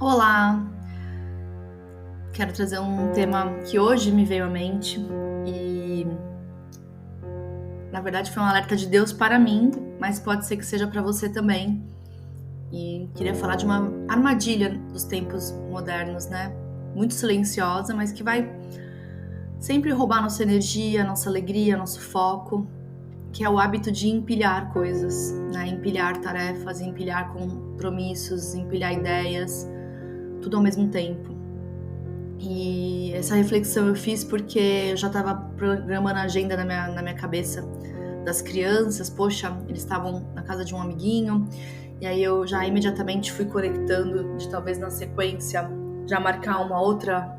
Olá, quero trazer um tema que hoje me veio à mente e, na verdade, foi um alerta de Deus para mim, mas pode ser que seja para você também. E queria falar de uma armadilha dos tempos modernos, né? Muito silenciosa, mas que vai sempre roubar nossa energia, nossa alegria, nosso foco, que é o hábito de empilhar coisas, né? Empilhar tarefas, empilhar compromissos, empilhar ideias, tudo ao mesmo tempo. E essa reflexão eu fiz porque eu já estava programando a agenda na minha cabeça das crianças. Poxa, eles estavam na casa de um amiguinho, e aí eu já imediatamente fui conectando de talvez na sequência já marcar uma outra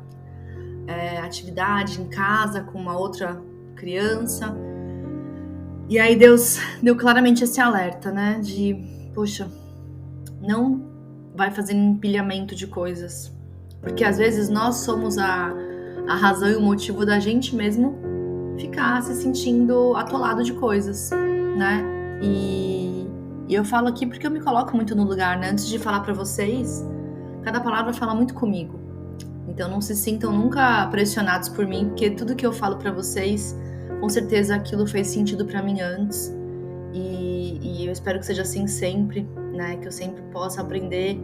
atividade em casa com uma outra criança. E aí Deus deu claramente esse alerta, né? De, poxa, não vai fazer empilhamento de coisas. Porque às vezes nós somos a razão e o motivo da gente mesmo ficar se sentindo atolado de coisas, né? E eu falo aqui porque eu me coloco muito no lugar, né? Antes de falar pra vocês, cada palavra fala muito comigo. Então não se sintam nunca pressionados por mim, porque tudo que eu falo pra vocês, com certeza aquilo fez sentido pra mim antes. E eu espero que seja assim sempre, né? Que eu sempre possa aprender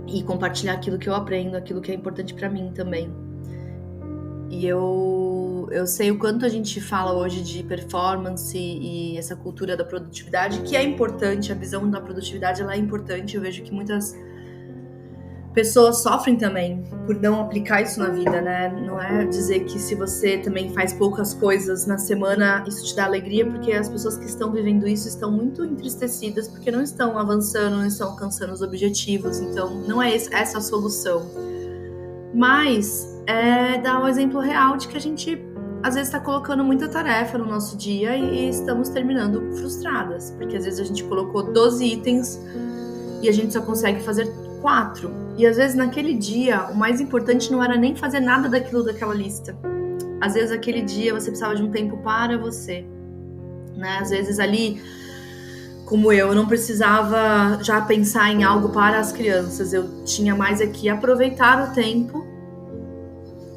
e compartilhar aquilo que eu aprendo, aquilo que é importante pra mim também. E eu sei o quanto a gente fala hoje de performance e essa cultura da produtividade, que é importante, a visão da produtividade ela é importante. Eu vejo que muitas pessoas sofrem também por não aplicar isso na vida, né? Não é dizer que se você também faz poucas coisas na semana, isso te dá alegria, porque as pessoas que estão vivendo isso estão muito entristecidas, porque não estão avançando, não estão alcançando os objetivos. Então, não é essa a solução. Mas é dar um exemplo real de que a gente, às vezes, está colocando muita tarefa no nosso dia e estamos terminando frustradas, porque às vezes a gente colocou 12 itens e a gente só consegue fazer 4. E às vezes naquele dia, o mais importante não era nem fazer nada daquela lista. Às vezes aquele dia você precisava de um tempo para você, né? Às vezes ali, como eu não precisava já pensar em algo para as crianças. Eu tinha mais aqui aproveitar o tempo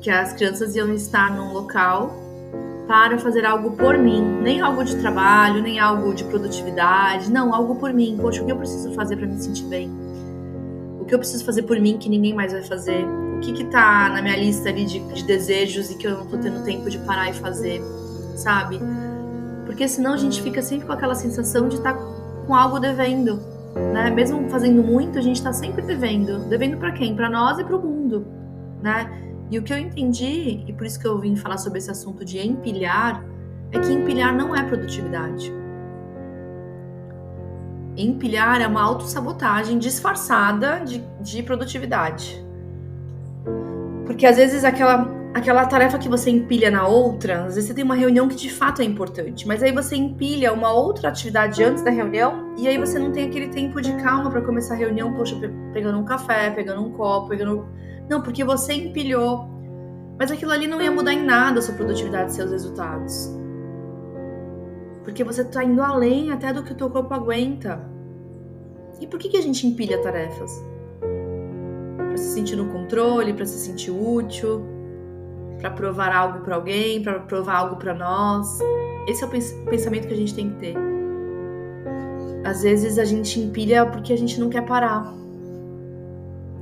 que as crianças iam estar num local para fazer algo por mim. Nem algo de trabalho, nem algo de produtividade. Não, algo por mim. Poxa, o que eu preciso fazer para me sentir bem? O que eu preciso fazer por mim que ninguém mais vai fazer? O que tá na minha lista ali de desejos e que eu não tô tendo tempo de parar e fazer, sabe? Porque senão a gente fica sempre com aquela sensação de estar com algo devendo, né? Mesmo fazendo muito, a gente tá sempre devendo. Devendo pra quem? Pra nós e pro mundo, né? E o que eu entendi, e por isso que eu vim falar sobre esse assunto de empilhar, é que empilhar não é produtividade. Empilhar é uma autossabotagem disfarçada de produtividade. Porque às vezes aquela tarefa que você empilha na outra, às vezes você tem uma reunião que de fato é importante, mas aí você empilha uma outra atividade antes da reunião e aí você não tem aquele tempo de calma para começar a reunião, poxa, pegando um café, pegando um copo, Não, porque você empilhou. Mas aquilo ali não ia mudar em nada a sua produtividade e seus resultados. Porque você tá indo além até do que o teu corpo aguenta. E por que a gente empilha tarefas? Pra se sentir no controle, pra se sentir útil, pra provar algo pra alguém, pra provar algo pra nós. Esse é o pensamento que a gente tem que ter. Às vezes a gente empilha porque a gente não quer parar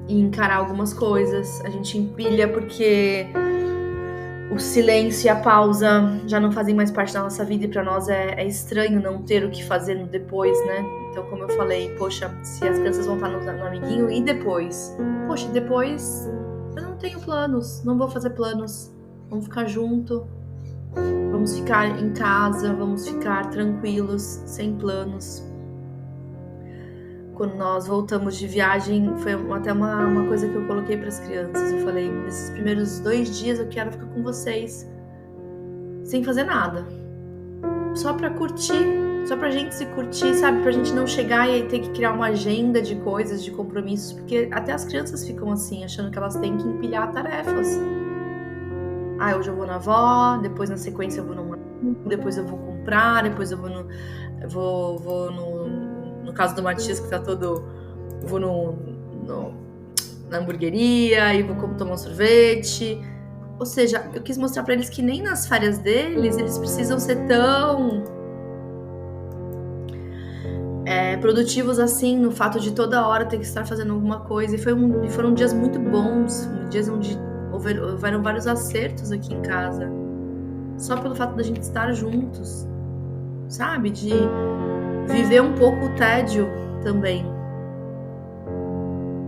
e encarar algumas coisas. A gente empilha porque o silêncio e a pausa já não fazem mais parte da nossa vida e pra nós é estranho não ter o que fazer no depois, né? Então, como eu falei, poxa, se as crianças vão estar no amiguinho, e depois? Poxa, depois eu não tenho planos, não vou fazer planos. Vamos ficar junto, vamos ficar em casa, vamos ficar tranquilos, sem planos. Quando nós voltamos de viagem, foi até uma coisa que eu coloquei para as crianças. Eu falei, nesses primeiros 2 dias eu quero ficar com vocês, sem fazer nada. Só para curtir, só pra gente se curtir, sabe? Pra gente não chegar e ter que criar uma agenda de coisas, de compromissos. Porque até as crianças ficam assim, achando que elas têm que empilhar tarefas. Ah, hoje eu vou na avó, depois na sequência eu vou no depois eu vou comprar, depois eu vou no caso do Matias, que tá todo... Vou na hamburgueria e vou tomar um sorvete. Ou seja, eu quis mostrar pra eles que nem nas férias deles eles precisam ser tão produtivos assim, no fato de toda hora ter que estar fazendo alguma coisa. E foram dias muito bons, dias onde houveram vários acertos aqui em casa, só pelo fato da gente estar juntos, sabe? De viver um pouco o tédio também.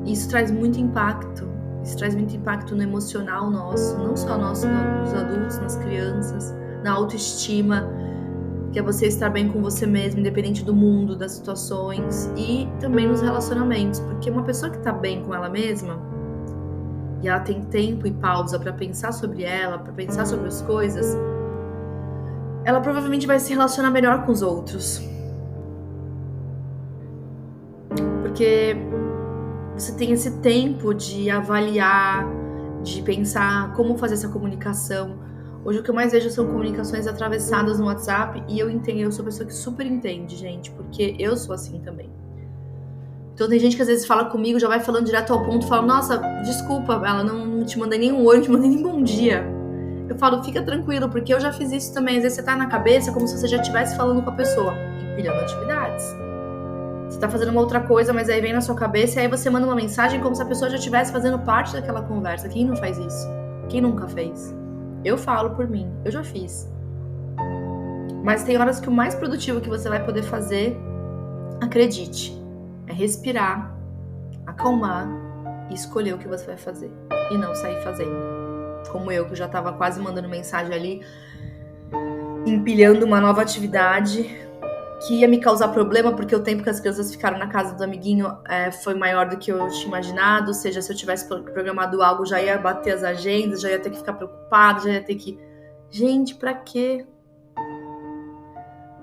Isso traz muito impacto. Isso traz muito impacto no emocional nosso, não só nosso, nos adultos, nas crianças, na autoestima, que é você estar bem com você mesmo, independente do mundo, das situações, e também nos relacionamentos, porque uma pessoa que tá bem com ela mesma, e ela tem tempo e pausa pra pensar sobre ela, pra pensar sobre as coisas, ela provavelmente vai se relacionar melhor com os outros. Porque você tem esse tempo de avaliar, de pensar como fazer essa comunicação. Hoje o que eu mais vejo são comunicações atravessadas no WhatsApp, e eu entendo, eu sou uma pessoa que super entende, gente, porque eu sou assim também. Então tem gente que às vezes fala comigo, já vai falando direto ao ponto, fala, nossa, desculpa, ela não te mandei nem um oi, não te mandei nem bom dia. Eu falo, fica tranquilo, porque eu já fiz isso também. Às vezes você tá na cabeça como se você já estivesse falando com a pessoa, empilhando atividades. Você tá fazendo uma outra coisa, mas aí vem na sua cabeça e aí você manda uma mensagem como se a pessoa já estivesse fazendo parte daquela conversa. Quem não faz isso? Quem nunca fez? Eu falo por mim, eu já fiz. Mas tem horas que o mais produtivo que você vai poder fazer, acredite, é respirar, acalmar e escolher o que você vai fazer. E não sair fazendo. Como eu, que já tava quase mandando mensagem ali, empilhando uma nova atividade que ia me causar problema, porque o tempo que as crianças ficaram na casa do amiguinho foi maior do que eu tinha imaginado. Ou seja, se eu tivesse programado algo, já ia bater as agendas, já ia ter que ficar preocupado, já ia ter que... Gente, pra quê?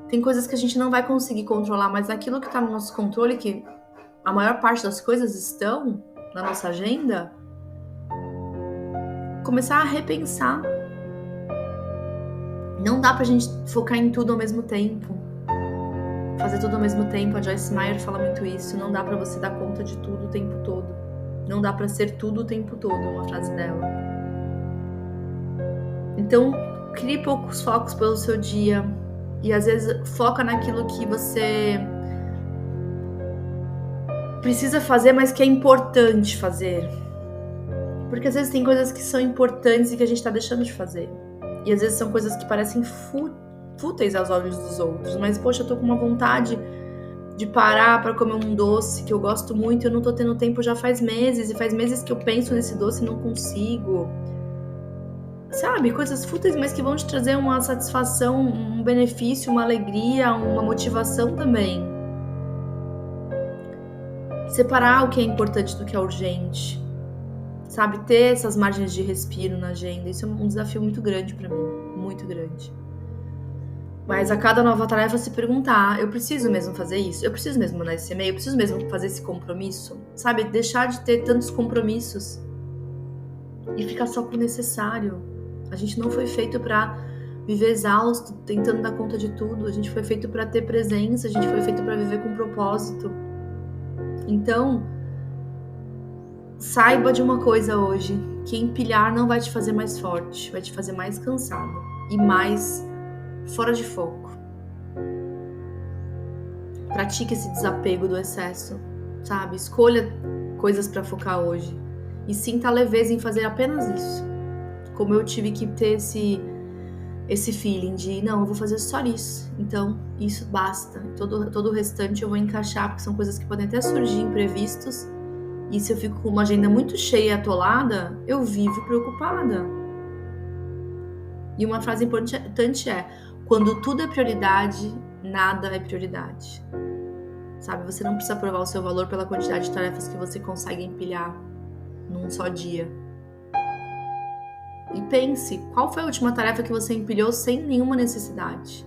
Tem coisas que a gente não vai conseguir controlar, mas aquilo que tá no nosso controle, que a maior parte das coisas estão na nossa agenda, começar a repensar. Não dá pra gente focar em tudo ao mesmo tempo. Fazer tudo ao mesmo tempo, a Joyce Meyer fala muito isso. Não dá pra você dar conta de tudo o tempo todo. Não dá pra ser tudo o tempo todo, uma frase dela. Então, crie poucos focos pelo seu dia. E às vezes foca naquilo que você precisa fazer, mas que é importante fazer. Porque às vezes tem coisas que são importantes e que a gente tá deixando de fazer. E às vezes são coisas que parecem fúteis aos olhos dos outros. Mas, poxa, eu tô com uma vontade de parar pra comer um doce que eu gosto muito e eu não tô tendo tempo já faz meses. E faz meses que eu penso nesse doce e não consigo. Sabe? Coisas fúteis, mas que vão te trazer uma satisfação, um benefício, uma alegria, uma motivação também. Separar o que é importante do que é urgente. Sabe, ter essas margens de respiro na agenda, isso é um desafio muito grande pra mim, muito grande. Mas a cada nova tarefa se perguntar, eu preciso mesmo fazer isso? Eu preciso mesmo mandar esse e-mail? Eu preciso mesmo fazer esse compromisso? Sabe, deixar de ter tantos compromissos e ficar só com o necessário. A gente não foi feito pra viver exausto, tentando dar conta de tudo. A gente foi feito pra ter presença, a gente foi feito pra viver com propósito. Então, saiba de uma coisa hoje, que empilhar não vai te fazer mais forte, vai te fazer mais cansado e mais fora de foco. Pratique esse desapego do excesso, sabe? Escolha coisas pra focar hoje e sinta a leveza em fazer apenas isso. Como eu tive que ter esse feeling de, não, eu vou fazer só isso, então isso basta. Todo o restante eu vou encaixar, porque são coisas que podem até surgir imprevistos. E se eu fico com uma agenda muito cheia e atolada, eu vivo preocupada. E uma frase importante é: quando tudo é prioridade, nada é prioridade. Sabe, você não precisa provar o seu valor pela quantidade de tarefas que você consegue empilhar num só dia. E pense, qual foi a última tarefa que você empilhou sem nenhuma necessidade?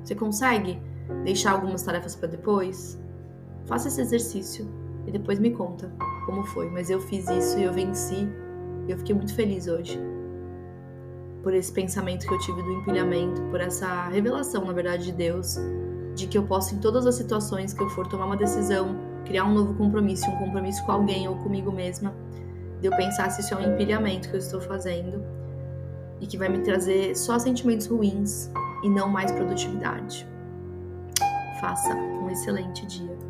Você consegue deixar algumas tarefas para depois? Faça esse exercício. E depois me conta como foi. Mas eu fiz isso e eu venci. E eu fiquei muito feliz hoje. Por esse pensamento que eu tive do empilhamento. Por essa revelação, na verdade, de Deus. De que eu posso, em todas as situações que eu for tomar uma decisão, criar um novo compromisso, um compromisso com alguém ou comigo mesma, de eu pensar se isso é um empilhamento que eu estou fazendo e que vai me trazer só sentimentos ruins e não mais produtividade. Faça um excelente dia.